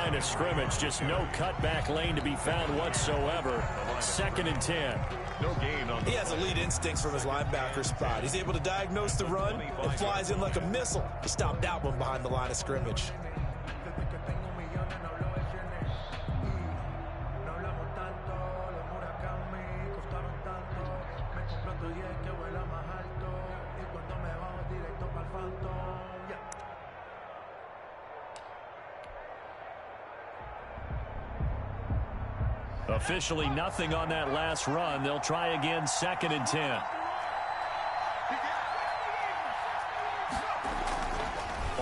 line of scrimmage. Just no cutback lane to be found whatsoever. 2nd and 10. No gain on. He has elite instincts from his linebacker spot. He's able to diagnose the run and flies in like a missile to stop that one behind the line of scrimmage. Officially nothing on that last run. They'll try again, 2nd and 10.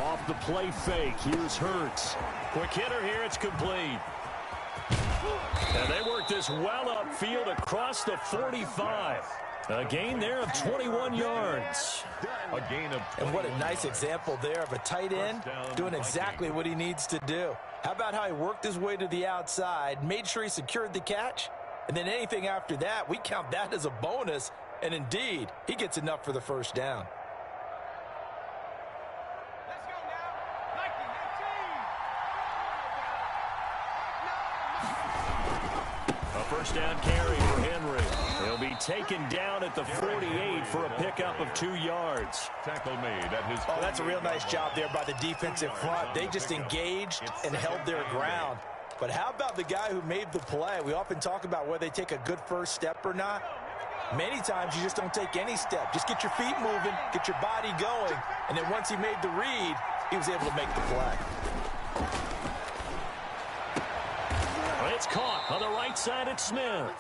Off the play fake. Here's Hurts. Quick hitter here. It's complete. And they work this well upfield across the 45. A gain there of 21 yards. A gain of 20. And what a nice example there of a tight end doing exactly what he needs to do. How about how he worked his way to the outside, made sure he secured the catch, and then anything after that, we count that as a bonus. And indeed, he gets enough for the first down. Let's go now. 19, A first down carry for Henry. He'll be taken down at the 48 for a pickup of 2 yards. Tackle made at his. Oh, that's a real nice job there by the defensive front. They just engaged and held their ground. But how about the guy who made the play? We often talk about whether they take a good first step or not. Many times you just don't take any step. Just get your feet moving, get your body going, and then once he made the read, he was able to make the play. It's caught on the right side at Smith.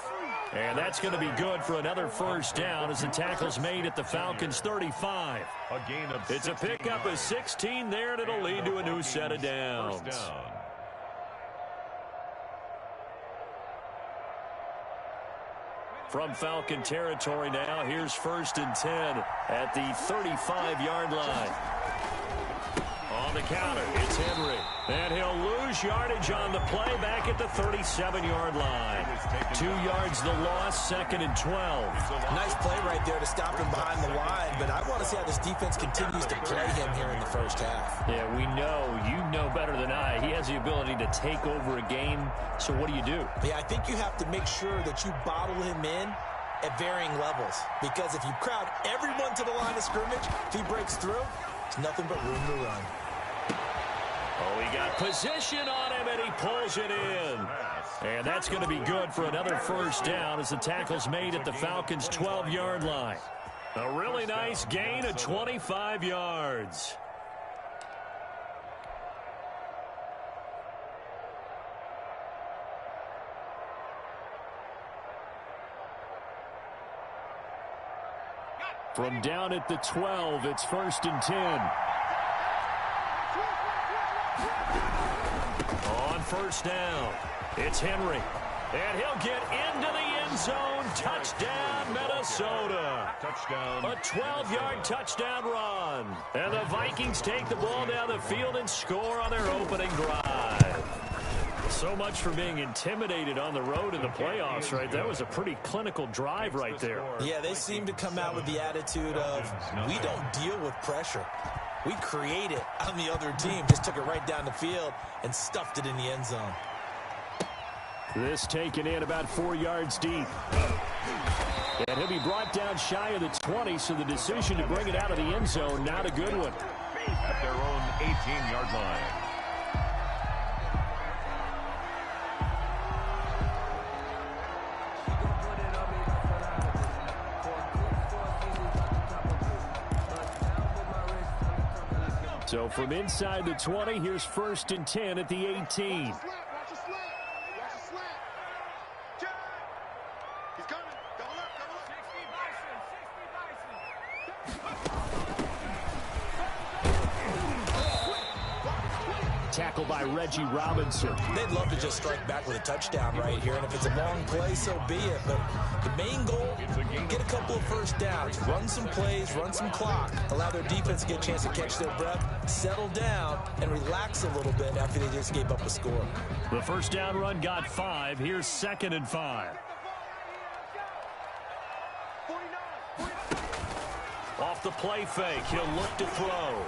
And that's going to be good for another first down as the tackle's made at the Falcons' 35. A gain of. It's a pickup of 16 there, and it'll lead to a new set of downs. First down. From Falcon territory now, here's 1st and 10 at the 35-yard line. On the counter, it's Henry. And he'll lose yardage on the play back at the 37-yard line. 2 yards the loss, 2nd and 12. Nice play right there to stop him behind the line, but I want to see how this defense continues to play him here in the first half. Yeah, we know, you know better than I, he has the ability to take over a game, so what do you do? Yeah, I think you have to make sure that you bottle him in at varying levels, because if you crowd everyone to the line of scrimmage, if he breaks through, it's nothing but room to run. Oh, he got position on him, and he pulls it in. And that's going to be good for another first down as the tackle's made at the Falcons' 12-yard line. A really nice gain of 25 yards. From down at the 12, it's 1st and 10. On first down, it's Henry. And he'll get into the end zone. Touchdown, Minnesota. Touchdown. A 12-yard touchdown run. And the Vikings take the ball down the field and score on their opening drive. So much for being intimidated on the road in the playoffs, right? That was a pretty clinical drive right there. Yeah, they seem to come out with the attitude of, we don't deal with pressure. We create it on the other team. Just took it right down the field and stuffed it in the end zone. This taken in about 4 yards deep. And he'll be brought down shy of the 20, so the decision to bring it out of the end zone, not a good one. At their own 18-yard line. So from inside the 20, here's 1st and 10 at the 18. Tackle by Reggie Robinson. They'd love to just strike back with a touchdown right here, and if it's a long play, so be it. But the main goal, get a couple of first downs, run some plays, run some clock, allow their defense to get a chance to catch their breath, settle down, and relax a little bit after they just gave up a score. The first down run got 5. Here's 2nd and 5. Off the play fake, he'll look to throw.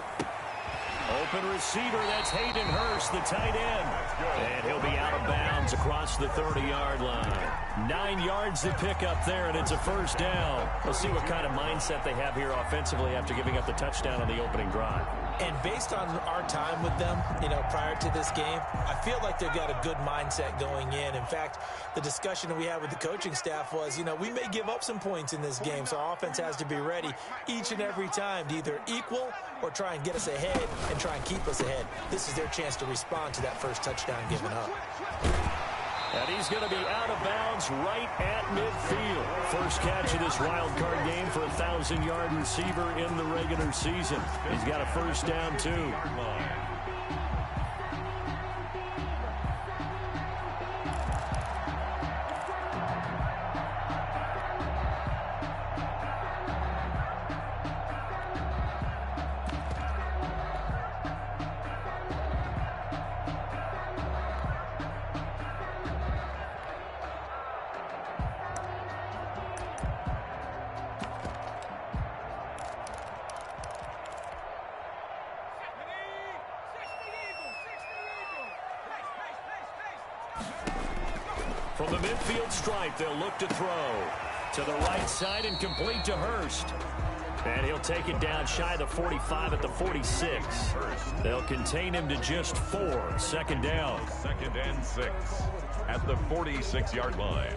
Open receiver, that's Hayden Hurst, the tight end. And he'll be out of bounds across the 30-yard line. 9 yards to pick up there, and it's a first down. We'll see what kind of mindset they have here offensively after giving up the touchdown on the opening drive. And based on our time with them, prior to this game, I feel like they've got a good mindset going in. In fact, the discussion that we had with the coaching staff was, we may give up some points in this game, so our offense has to be ready each and every time to either equal or try and get us ahead and try and keep us ahead. This is their chance to respond to that first touchdown given up. And he's going to be out of bounds right at midfield. First catch of this wild card game for a 1,000-yard receiver in the regular season. He's got a first down, too. From the midfield stripe, they'll look to throw. To the right side and complete to Hurst. And he'll take it down shy of the 45 at the 46. They'll contain him to just 4. Second down. 2nd and 6 at the 46-yard line.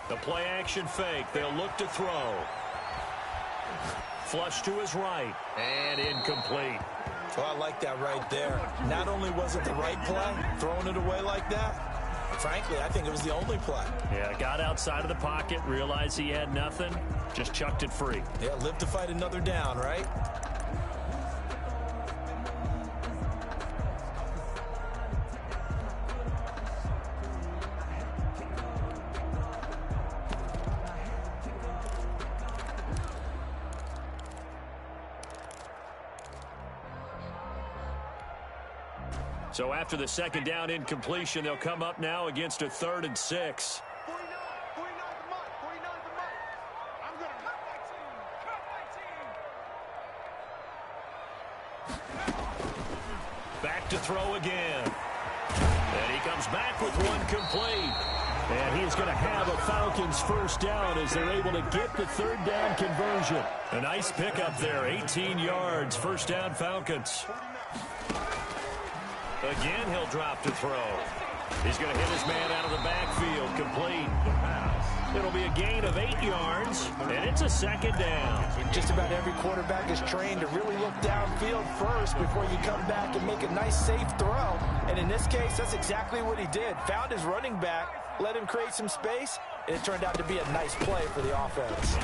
The play action fake. They'll look to throw. Flush to his right. And incomplete. Well, I like that right there. Not only was it the right play, throwing it away like that, frankly, I think it was the only play. Yeah, got outside of the pocket, realized he had nothing, just chucked it free. Yeah, live to fight another down, right? So after the second down incompletion, they'll come up now against a 3rd and 6. 49 the month. 49 the month. I'm going to cut my team. Back to throw again. And he comes back with one complete. And he's going to have a Falcons first down as they're able to get the 3rd down conversion. A nice pickup there, 18 yards, first down Falcons. Again, he'll drop to throw. He's going to hit his man out of the backfield, complete. It'll be a gain of 8 yards, and it's a 2nd down. Just about every quarterback is trained to really look downfield first before you come back and make a nice, safe throw. And in this case, that's exactly what he did. Found his running back, let him create some space, and it turned out to be a nice play for the offense.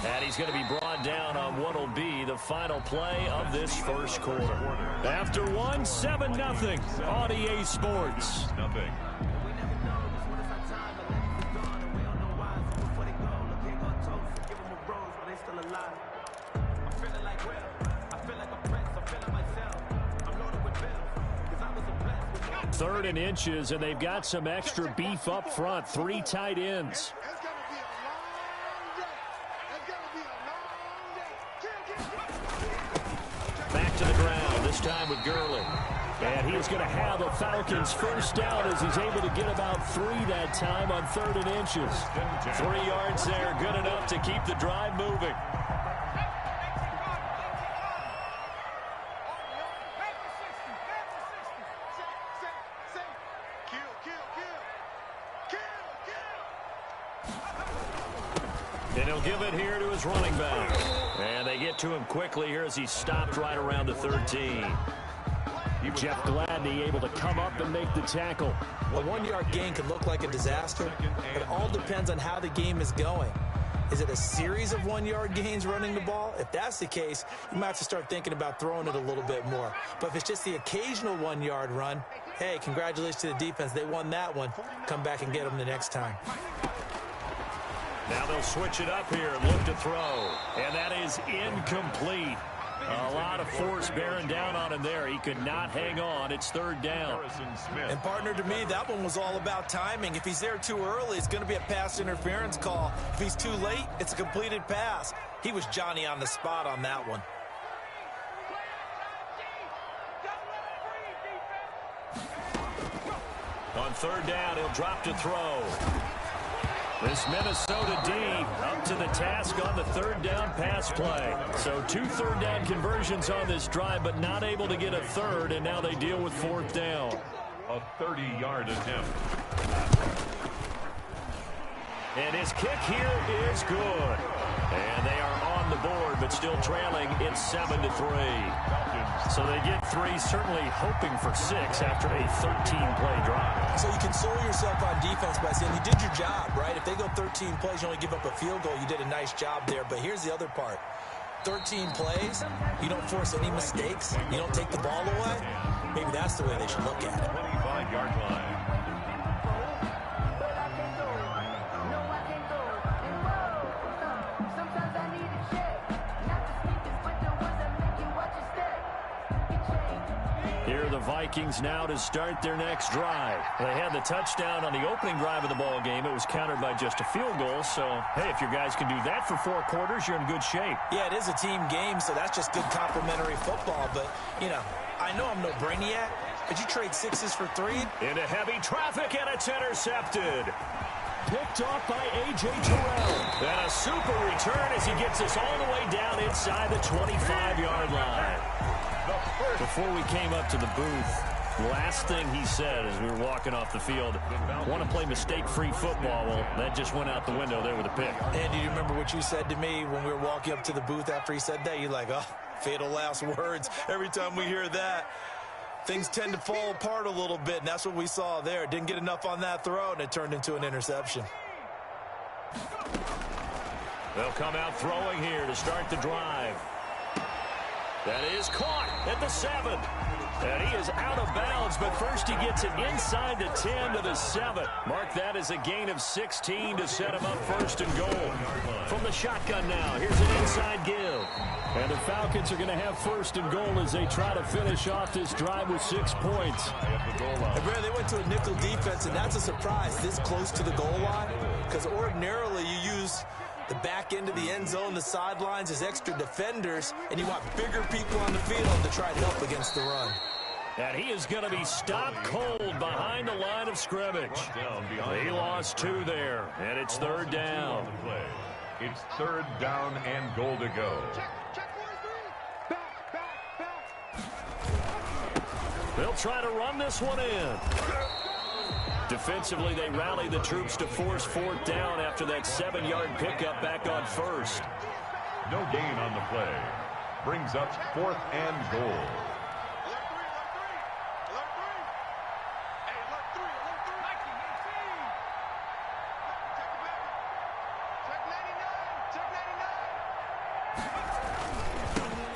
And he's going to be brought down on what will be the final play of this first quarter. After one, 7-0 on EA Sports. Nothing. Third and inches, and they've got some extra beef up front. 3 tight ends. Back to the ground, this time with Gurley. And he is going to have a Falcons first down as he's able to get about 3 that time on 3rd and inches. 3 yards there, good enough to keep the drive moving. And he'll give it here to his running back. And they get to him quickly here as he stopped right around the 13. Jeff Gladney able to come up and make the tackle. A 1-yard gain can look like a disaster. It all depends on how the game is going. Is it a series of 1-yard gains running the ball? If that's the case, you might have to start thinking about throwing it a little bit more. But if it's just the occasional 1-yard run, hey, congratulations to the defense. They won that one. Come back and get them the next time. Now they'll switch it up here and look to throw. And that is incomplete. A lot of force bearing down on him there. He could not hang on. It's third down. And, partner, to me, that one was all about timing. If he's there too early, it's going to be a pass interference call. If he's too late, it's a completed pass. He was Johnny on the spot on that one. On third down, he'll drop to throw. This Minnesota D up to the task on the third down pass play. So 2 third down conversions on this drive, but not able to get a third, and now they deal with fourth down. A 30-yard attempt. And his kick here is good. And they are on the board, but still trailing. It's 7-3. So they get 3, certainly hoping for 6 after a 13-play drive. So you console yourself on defense by saying you did your job, right? If they go 13 plays, you only give up a field goal, you did a nice job there. But here's the other part. 13 plays, you don't force any mistakes, you don't take the ball away. Maybe that's the way they should look at it. 25-yard line. Here are the Vikings now to start their next drive. They had the touchdown on the opening drive of the ball game. It was countered by just a field goal. So, hey, if your guys can do that for 4 quarters, you're in good shape. Yeah, it is a team game, so that's just good complimentary football. But, you know, I know I'm no brainiac, but you trade 6s for 3. Into heavy traffic, and it's intercepted. Picked off by A.J. Terrell. And a super return as he gets us all the way down inside the 25-yard line. Before we came up to the booth, last thing he said as we were walking off the field, want to play mistake-free football. Well, that just went out the window there with a pick. And do you remember what you said to me when we were walking up to the booth after he said that? You're like, oh, fatal last words. Every time we hear that, things tend to fall apart a little bit, and that's what we saw there. Didn't get enough on that throw, and it turned into an interception. They'll come out throwing here to start the drive. That is caught at the 7. And he is out of bounds, but first he gets it inside the 10 to the 7. Mark that as a gain of 16 to set him up first and goal. From the shotgun now, here's an inside give. And the Falcons are going to have first and goal as they try to finish off this drive with 6 points. And Brad, they went to a nickel defense, and that's a surprise this close to the goal line, because ordinarily you use the back end of the end zone, the sidelines as extra defenders, and you want bigger people on the field to try to help against the run. And he is going to be stopped cold behind the line of scrimmage. He lost 2 there, and it's third down. It's third down and goal to go. They'll try to run this one in. Defensively, they rally the troops to force fourth down after that 7-yard pickup back on first. No gain on the play. Brings up fourth and goal.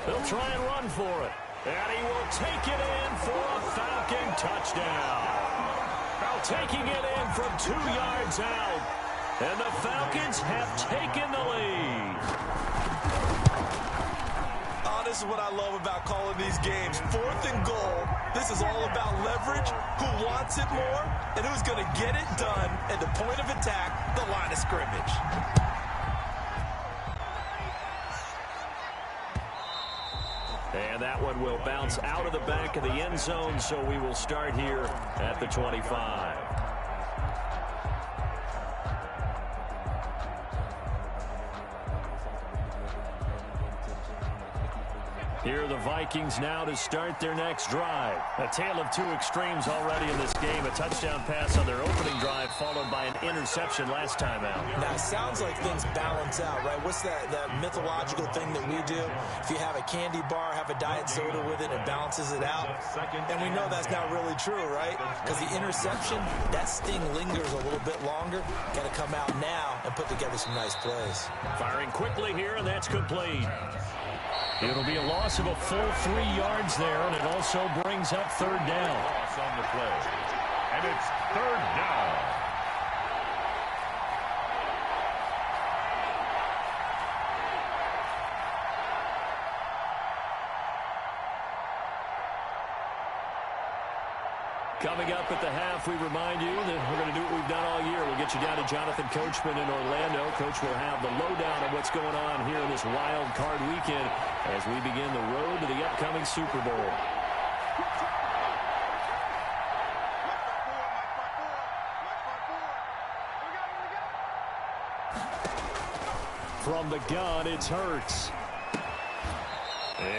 They'll try and run for it. And he will take it in for a Falcon touchdown. Taking it in from 2 yards out. And the Falcons have taken the lead. Oh, this is what I love about calling these games. 4th and goal. This is all about leverage, who wants it more, and who's going to get it done at the point of attack, the line of scrimmage. And that one will bounce out of the back of the end zone, so we will start here at the 25. Here are the Vikings now to start their next drive. A tale of 2 extremes already in this game. A touchdown pass on their opening drive, followed by an interception last time out. Now, it sounds like things balance out, right? What's that mythological thing that we do? If you have a candy bar, have a diet soda with it, it balances it out. And we know that's not really true, right? Because the interception, that sting lingers a little bit longer. Got to come out now and put together some nice plays. Firing quickly here, and that's complete. It'll be a loss of a full 3 yards there, and it also brings up third down. Loss on the play. And it's third down. Coming up at the half, we remind you that we're going to do what we've done all year. We'll get you down to Jonathan Coachman in Orlando. Coach will have the lowdown on what's going on here in this wild card weekend as we begin the road to the upcoming Super Bowl. From the gun, it's Hurts.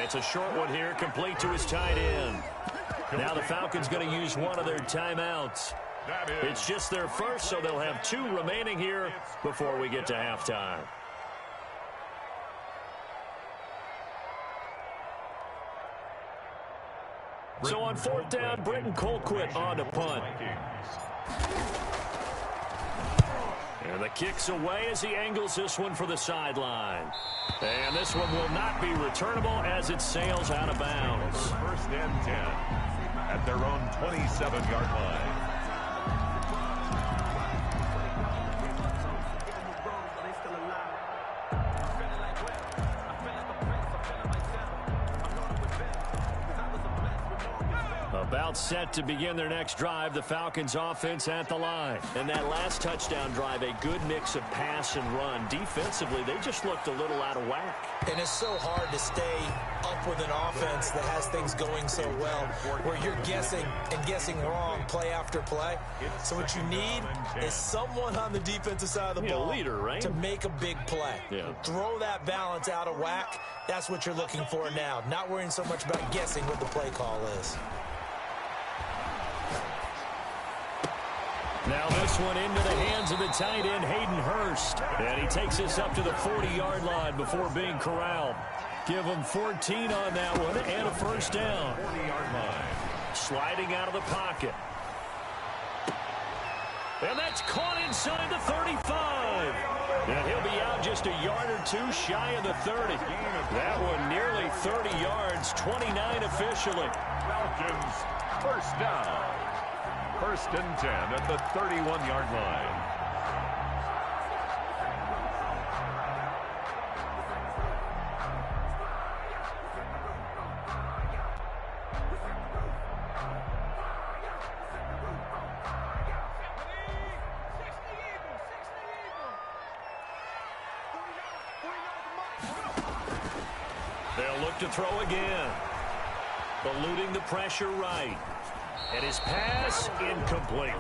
It's a short one here, complete to his tight end. Now the Falcons going to use one of their timeouts. It's just their first, so they'll have 2 remaining here before we get to halftime. So on 4th down, Britton Colquitt on to punt. And the kick's away as he angles this one for the sideline. And this one will not be returnable as it sails out of bounds. 1st and 10 at their own 27-yard line. About set to begin their next drive, the Falcons offense at the line. And that last touchdown drive, a good mix of pass and run. Defensively, they just looked a little out of whack. And it's so hard to stay up with an offense that has things going so well, where you're guessing and guessing wrong play after play. So what you need is someone on the defensive side of the ball leader, right? to make a big play. Yeah. Throw that balance out of whack. That's what you're looking for now. Not worrying so much about guessing what the play call is. Now this one into the hands of the tight end, Hayden Hurst. And he takes us up to the 40-yard line before being corralled. Give him 14 on that one and a first down. 40-yard line. Sliding out of the pocket. And that's caught inside the 35. And he'll be out just a yard or 2 shy of the 30. That one nearly 30 yards, 29 officially. Falcons, first down. 1st and 10 at the 31-yard line. They'll look to throw again. Eluding the pressure right. And his pass incomplete.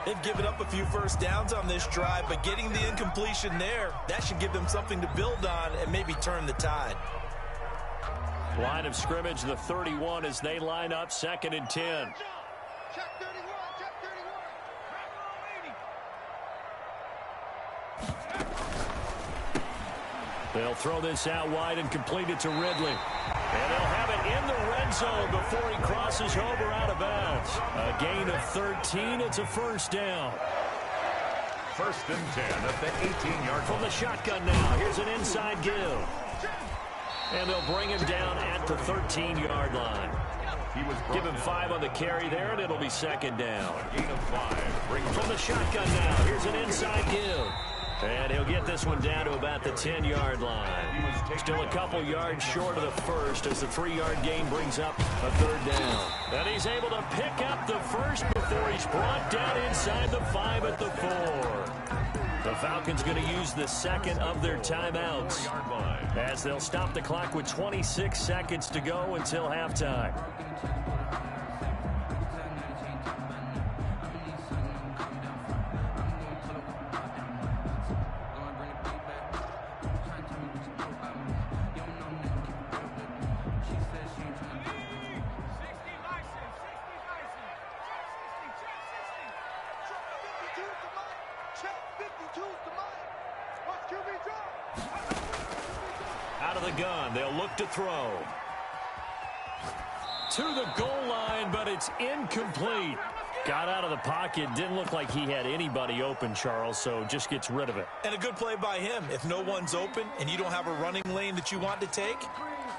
They've given up a few first downs on this drive, but getting the incompletion there, that should give them something to build on and maybe turn the tide. Line of scrimmage, the 31 as they line up, 2nd and 10. Check 31, check 31. They'll throw this out wide and complete it to Ridley. And they'll have it in the red zone before he crosses over out of bounds. A gain of 13. It's a first down. 1st and 10 at the 18-yard line. From the shotgun now. Here's an inside give. And they'll bring him down at the 13-yard line. Give him 5 on the carry there, and it'll be 2nd down. Gain of 5. From the shotgun now. Here's an inside give. And he'll get this one down to about the 10-yard line. Still a couple yards short of the first as the 3-yard gain brings up a 3rd down. And he's able to pick up the first before he's brought down inside the 5 at the 4. The Falcons going to use the 2nd of their timeouts as they'll stop the clock with 26 seconds to go until halftime. Out of the gun, they'll look to throw. To the goal line, but it's incomplete. Got out of the pocket. Didn't look like he had anybody open, Charles, so just gets rid of it. And a good play by him. If no one's open and you don't have a running lane that you want to take,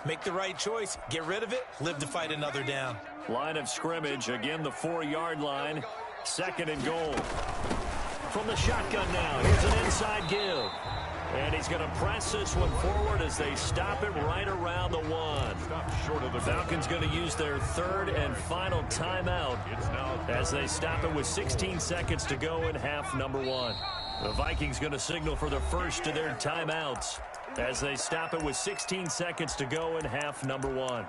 make the right choice. Get rid of it. Live to fight another down. Line of scrimmage, again the 4-yard line. 2nd and goal. From the shotgun now, here's an inside give. And he's going to press this one forward as they stop it right around the 1. Short of the Falcons going to use their third and final timeout as they stop it with 16 seconds to go in half number 1. The Vikings going to signal for the first of their timeouts as they stop it with 16 seconds to go in half number 1.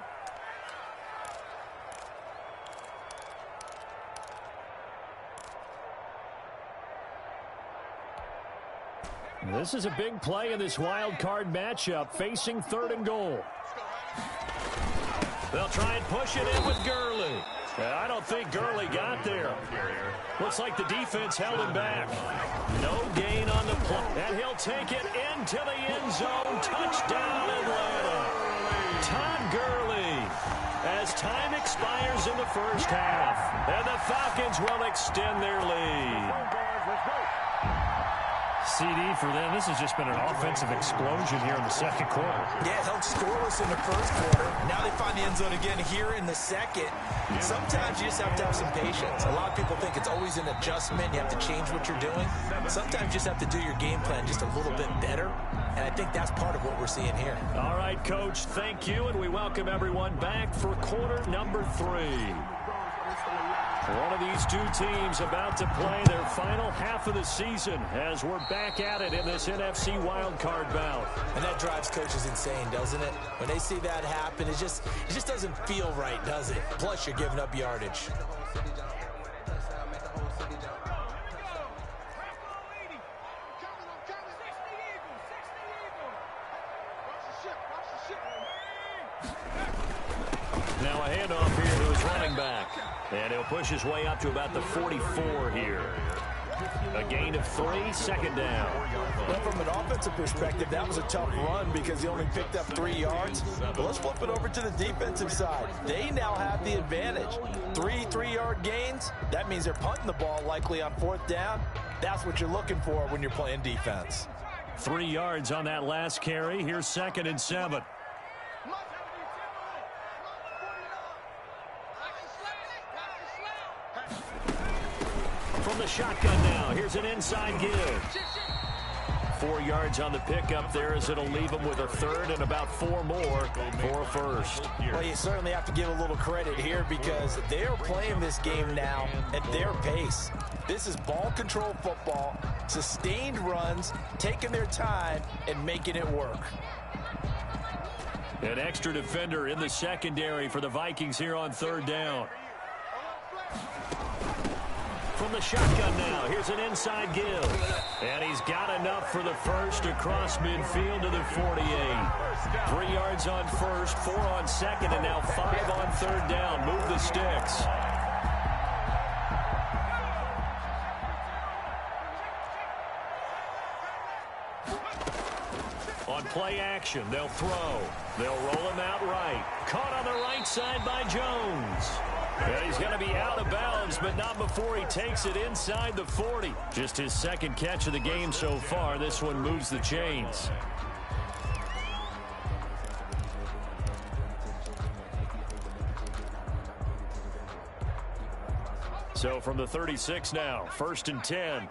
This is a big play in this wild card matchup, facing 3rd and goal. They'll try and push it in with Gurley. I don't think Gurley got there. Looks like the defense held him back. No gain on the play. And he'll take it into the end zone. Touchdown, Atlanta. Todd Gurley. As time expires in the first half. And the Falcons will extend their lead. CD for them. This has just been an offensive explosion here in the second quarter. Yeah, held scoreless in the first quarter. Now they find the end zone again here in the second. Sometimes you just have to have some patience. A lot of people think it's always an adjustment. You have to change what you're doing. Sometimes you just have to do your game plan just a little bit better. And I think that's part of what we're seeing here. All right, Coach, thank you. And we welcome everyone back for quarter number 3. One of these two teams about to play their final half of the season as we're back at it in this NFC wildcard bout. And that drives coaches insane, doesn't it? When they see that happen, it just doesn't feel right, does it? Plus, you're giving up yardage. Now a handoff here to his running back. And he'll push his way up to about the 44 here. A gain of 3, 2nd down. Well, from an offensive perspective, that was a tough run because he only picked up 3 yards. But let's flip it over to the defensive side. They now have the advantage. 3 3-yard gains. That means they're punting the ball likely on 4th down. That's what you're looking for when you're playing defense. 3 yards on that last carry. Here's 2nd and 7. From the shotgun now, here's an inside give. 4 yards on the pickup there as it'll leave him with a 3rd and about 4 more for a 1st. Well, you certainly have to give a little credit here because they're playing this game now at their pace. This is ball control football, sustained runs, taking their time and making it work. An extra defender in the secondary for the Vikings here on 3rd down. From the shotgun now, here's an inside give. And he's got enough for the 1st across midfield to the 48. 3 yards on 1st, 4 on 2nd, and now 5 on 3rd down. Move the sticks. On play action, they'll throw. They'll roll him out right. Caught on the right side by Jones. And he's going to be out of bounds, but not before he takes it inside the 40. Just his 2nd catch of the game so far. This one moves the chains. So from the 36 now, 1st and 10.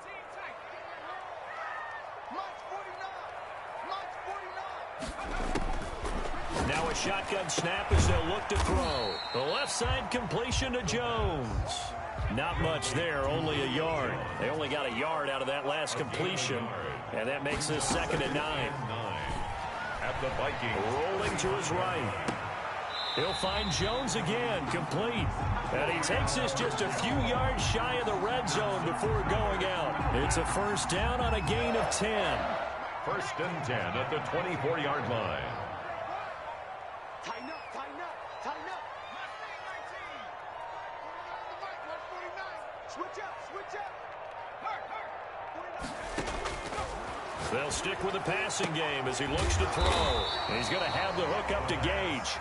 Now a shotgun snap as they'll look to throw. The left side completion to Jones. Not much there, only a yard. They only got a yard out of that last completion, and that makes this 2nd and 9. At the Vikings. Rolling to his right. He'll find Jones again, complete. And he takes this just a few yards shy of the red zone before going out. It's a 1st down on a gain of 10. 1st and 10 at the 24-yard line. Tighten up, tighten up, tighten up. Switch up, switch up. They'll stick with the passing game as he looks to throw. And he's going to have the hook up to Gage.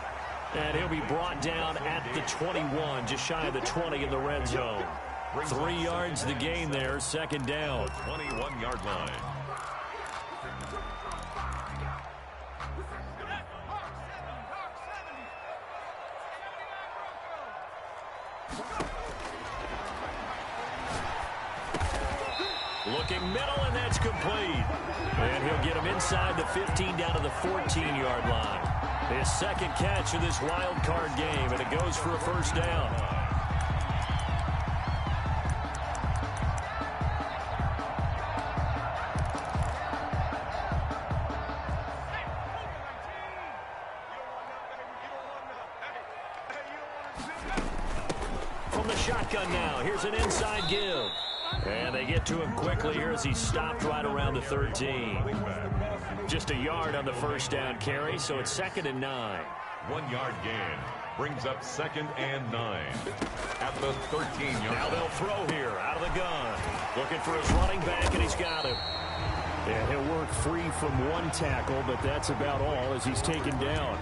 And he'll be brought down at the 21, just shy of the 20 in the red zone. 3 yards the gain there, 2nd down. 21-yard line. Looking middle, and that's complete. And he'll get him inside the 15 down to the 14-yard line. His second catch of this wild card game, and it goes for a first down. From the shotgun now, here's an inside give. And they get to him quickly here as he's stopped right around the 13. Just a yard on the first down carry, so it's 2nd and 9. 1 yard gain brings up 2nd and 9 at the 13-yard. Now they'll throw here out of the gun. Looking for his running back, and he's got him. Yeah, he'll work free from one tackle, but that's about all as he's taken down.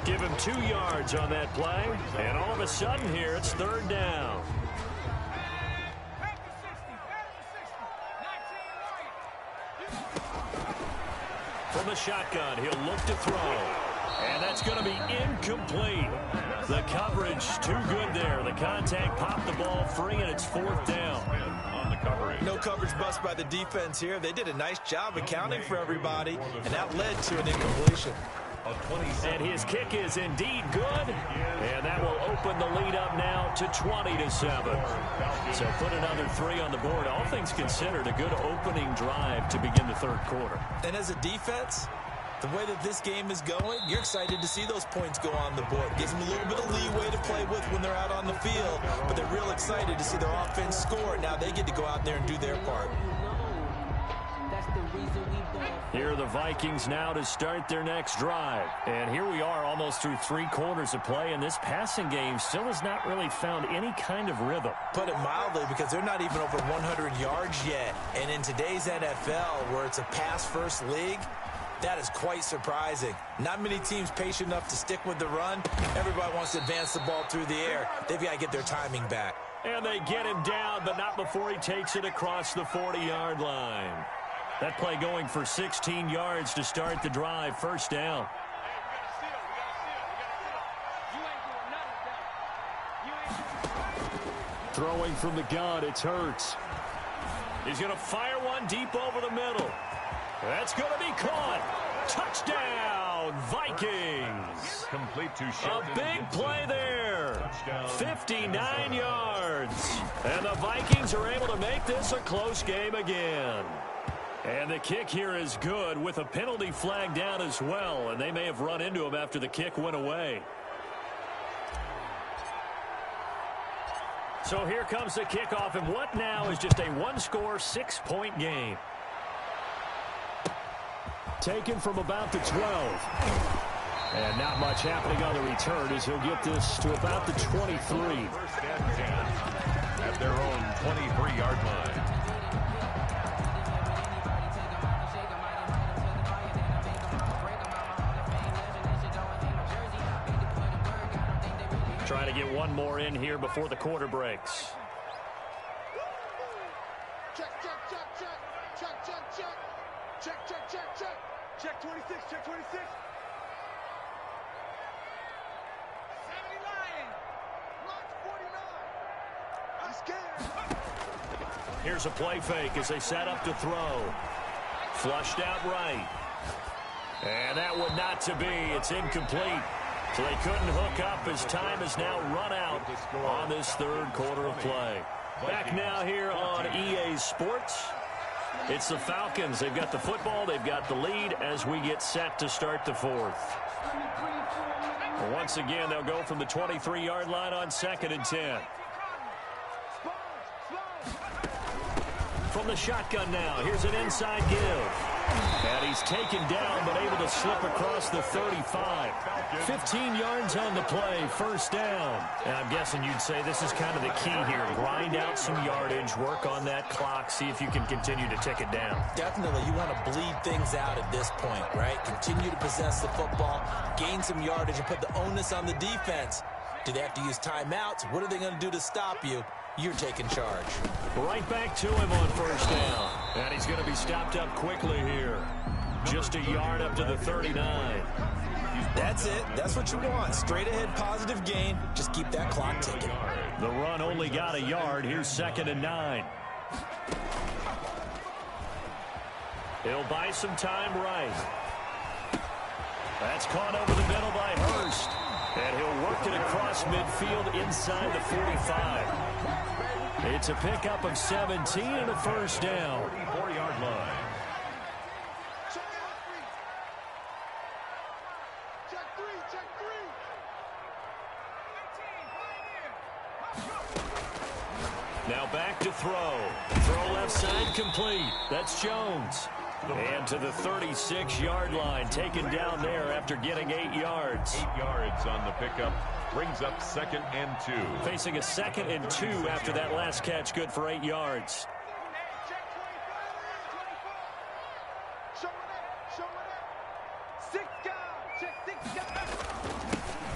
Give him 2 yards on that play, and all of a sudden here it's 3rd down. From the shotgun, he'll look to throw. And that's going to be incomplete. The coverage too good there. The contact popped the ball free, and it's 4th down. On the coverage. No coverage bust by the defense here. They did a nice job accounting for everybody, and that led to an incompletion. And his kick is indeed good, and that will open the lead up now to 20-7. So put another 3 on the board. All things considered, a good opening drive to begin the 3rd quarter. And as a defense, the way that this game is going, you're excited to see those points go on the board. Gives them a little bit of leeway to play with when they're out on the field, but they're real excited to see their offense score. Now they get to go out there and do their part. Here are the Vikings now to start their next drive. And here we are almost through 3 quarters of play, and this passing game still has not really found any kind of rhythm. Put it mildly, because they're not even over 100 yards yet. And in today's NFL, where it's a pass-first league, that is quite surprising. Not many teams patient enough to stick with the run. Everybody wants to advance the ball through the air. They've got to get their timing back. And they get him down, but not before he takes it across the 40-yard line. That play going for 16 yards to start the drive. First down. Throwing from the gun, it's Hurts. He's going to fire one deep over the middle. That's going to be caught. Touchdown, Vikings. Complete to A Sheldon big Gibson. play there. Touchdown. 59 yards. And the Vikings are able to make this a close game again. And the kick here is good with a penalty flag down as well. And they may have run into him after the kick went away. So here comes the kickoff, and what now is just a one-score, 6-point game. Taken from about the 12. And not much happening on the return as he'll get this to about the 23. First and 10 at their own 23-yard line. Trying to get one more in here before the quarter breaks. Check, check, check, check. Check, check, check. Check, check, check, check. Check 26, check 26. 70 Lion. Block 49. I'm scared. Here's a play fake as they set up to throw. Flushed out right. And that would not to be. It's incomplete. So they couldn't hook up as time has now run out on this 3rd quarter of play. Back now here on EA Sports. It's the Falcons. They've got the football. They've got the lead as we get set to start the 4th. Once again, they'll go from the 23-yard line on 2nd and 10. From the shotgun now, here's an inside give. And he's taken down, but able to slip across the 35. 15 yards on the play, first down. And I'm guessing you'd say this is kind of the key here. Grind out some yardage, work on that clock, see if you can continue to tick it down. Definitely, you want to bleed things out at this point, right? Continue to possess the football, gain some yardage, and put the onus on the defense. Do they have to use timeouts? What are they going to do to stop you? You're taking charge. Right back to him on first down. And he's going to be stopped up quickly here. Just a yard up to the 39. That's it. That's what you want. Straight ahead, positive gain. Just keep that clock ticking. The run only got a yard. Here's 2nd and 9. He'll buy some time right. That's caught over the middle by Hurst. And he'll work it across midfield inside the 45. It's a pickup of 17 and a first down. 44-yard line. Now back to throw. Throw left side complete. That's Jones. And to the 36-yard line, taken down there after getting 8 yards. 8 yards on the pickup. Brings up 2nd and 2. Facing a 2nd and 2 after that last catch, good for 8 yards.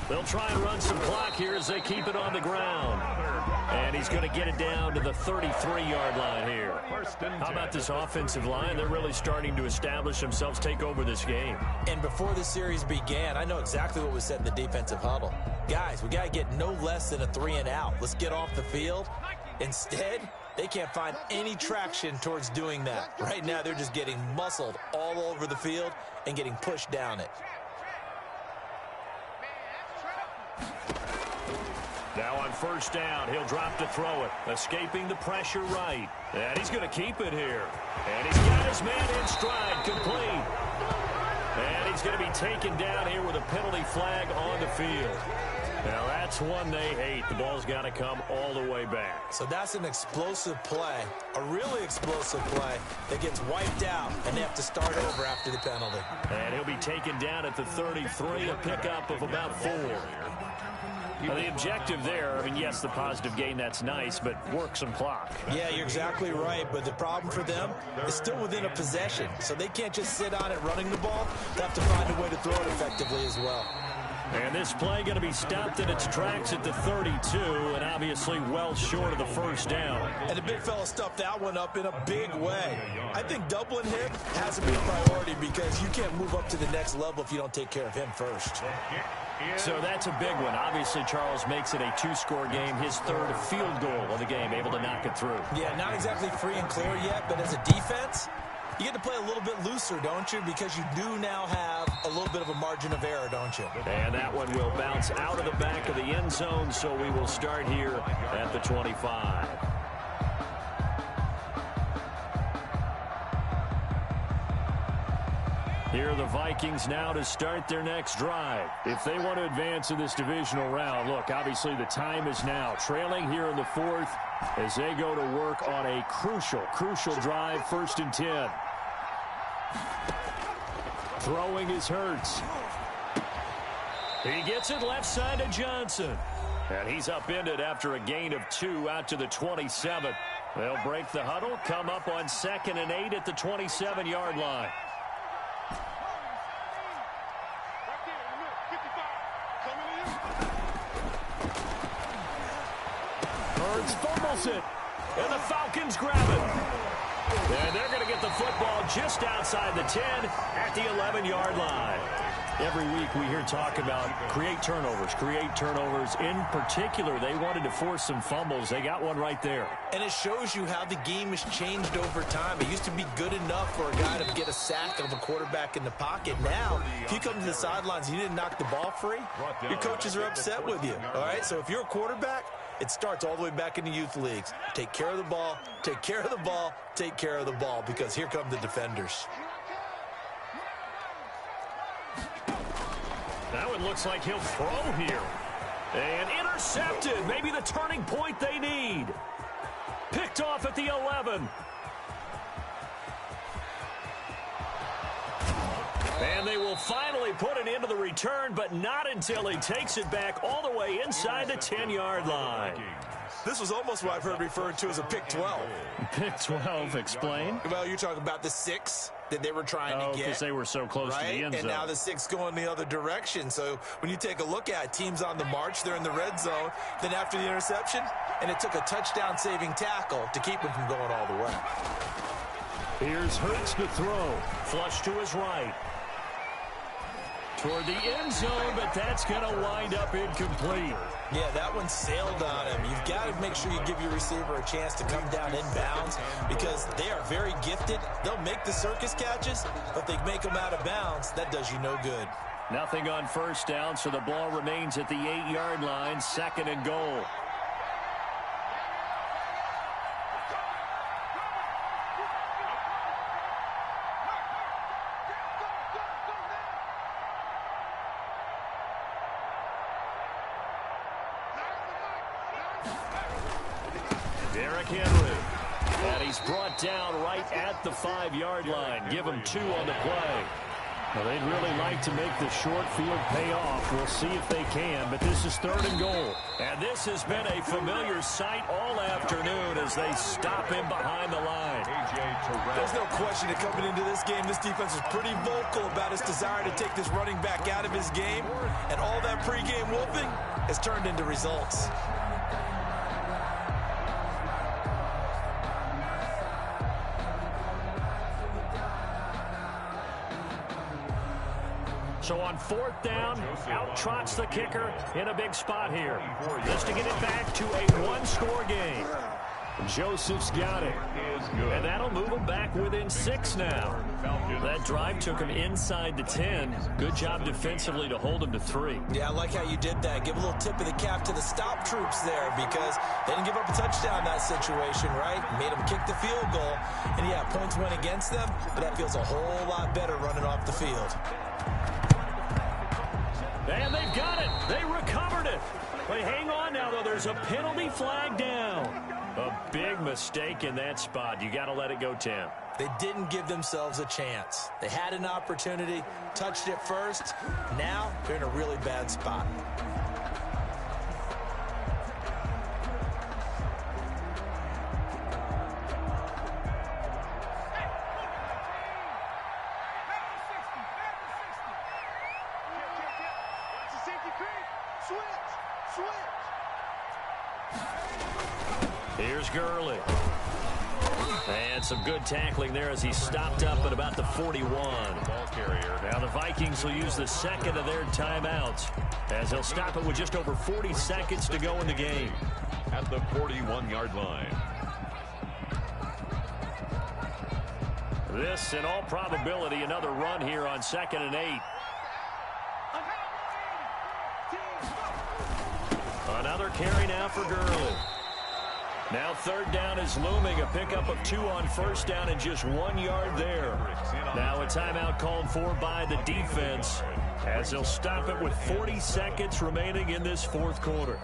They'll try and run some clock here as they keep it on the ground. And he's going to get it down to the 33-yard line here. How about this offensive line? They're really starting to establish themselves, take over this game. And before the series began, I know exactly what was said in the defensive huddle. Guys, we got to get no less than a 3 and out. Let's get off the field. Instead, they can't find any traction towards doing that. Right now, they're just getting muscled all over the field and getting pushed down it. Now on first down, he'll drop to throw it. Escaping the pressure right. And he's going to keep it here. And he's got his man in stride, complete. And he's going to be taken down here with a penalty flag on the field. Now that's one they hate. The ball's got to come all the way back. So that's an explosive play, a really explosive play that gets wiped out, and they have to start over after the penalty. And he'll be taken down at the 33, a pickup of about 4. Now, the objective there, I mean, yes, the positive gain, that's nice, but work some clock. Yeah, you're exactly right, but the problem for them is still within a possession, so they can't just sit on it running the ball. They have to find a way to throw it effectively as well. And this play going to be stopped in its tracks at the 32, and obviously well short of the first down. And the big fella stuffed that one up in a big way. I think doubling him has to be a priority because you can't move up to the next level if you don't take care of him first. So that's a big one. Obviously, Charles makes it a 2-score game, his 3rd field goal of the game, able to knock it through. Yeah, not exactly free and clear yet, but as a defense, you get to play a little bit looser, don't you? Because you do now have a little bit of a margin of error, don't you? And that one will bounce out of the back of the end zone, so we will start here at the 25. Here are the Vikings now to start their next drive. If they want to advance in this divisional round, look, obviously the time is now. Trailing here in the 4th as they go to work on a crucial drive, 1st and 10. Throwing is Hurts. He gets it left side to Johnson. And he's upended after a gain of 2 out to the 27. They'll break the huddle, come up on 2nd and 8 at the 27-yard line. Hurts fumbles it, and the Falcons grab it. And they're going to get the football just outside the 10 at the 11-yard line. Every week we hear talk about create turnovers. In particular, they wanted to force some fumbles. They got one right there. And it shows you how the game has changed over time. It used to be good enough for a guy to get a sack of a quarterback in the pocket. Now, if you come to the sidelines and you didn't knock the ball free, your coaches are upset with you. All right, so if you're a quarterback, it starts all the way back in the youth leagues. Take care of the ball, take care of the ball, take care of the ball, because here come the defenders. Now it looks like he'll throw here. And intercepted. Maybe the turning point they need. Picked off at the 11. And they will finally put it into the return, but not until he takes it back all the way inside the 10-yard line. This was almost what I've heard referred to as a pick 12. Pick 12, explain. Well, you're talking about the 6 that they were trying to get. Because they were so close to the end zone. And now the 6 going the other direction. So when you take a look at teams on the march, they're in the red zone. Then after the interception, and it took a touchdown-saving tackle to keep them from going all the way. Here's Hurts to throw. Flush to his right. toward the end zone, but that's going to wind up incomplete. Yeah, that one sailed on him. You've got to make sure you give your receiver a chance to come down inbounds because they are very gifted. They'll make the circus catches, but they make them out of bounds. That does you no good. Nothing on first down, so the ball remains at the 8-yard line, 2nd and goal. Derrick Henry. And he's brought down right at the 5-yard line. Give him 2 on the play. Well, they'd really like to make the short field pay off. We'll see if they can, but this is 3rd and goal. And this has been a familiar sight all afternoon as they stop him behind the line. There's no question that coming into this game, this defense is pretty vocal about its desire to take this running back out of his game, and all that pregame wolfing has turned into results. So on 4th down, out trots the kicker in a big spot here. Just to get it back to a 1-score game. Joseph's got it. And that'll move him back within 6 now. That drive took him inside the 10. Good job defensively to hold him to 3. Yeah, I like how you did that. Give a little tip of the cap to the stop troops there because they didn't give up a touchdown in that situation, right? Made them kick the field goal. And, yeah, points went against them, but that feels a whole lot better running off the field. And they've got it. They recovered it. But hang on now, though. There's a penalty flag down. A big mistake in that spot. You got to let it go, Tim. They didn't give themselves a chance. They had an opportunity, touched it first. Now they're in a really bad spot. Here's Gurley. And some good tackling there as he stopped up at about the 41. Now the Vikings will use the 2nd of their timeouts as they'll stop it with just over 40 seconds to go in the game. At the 41-yard line. This, in all probability, another run here on 2nd and 8. Another carry now for Gurley. Now 3rd down is looming. A pickup of 2 on 1st down and just 1 yard there. Now a timeout called for by the defense as they'll stop it with 40 seconds remaining in this 4th quarter.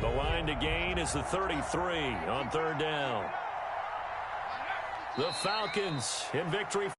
The line to gain is the 33 on 3rd down. The Falcons in victory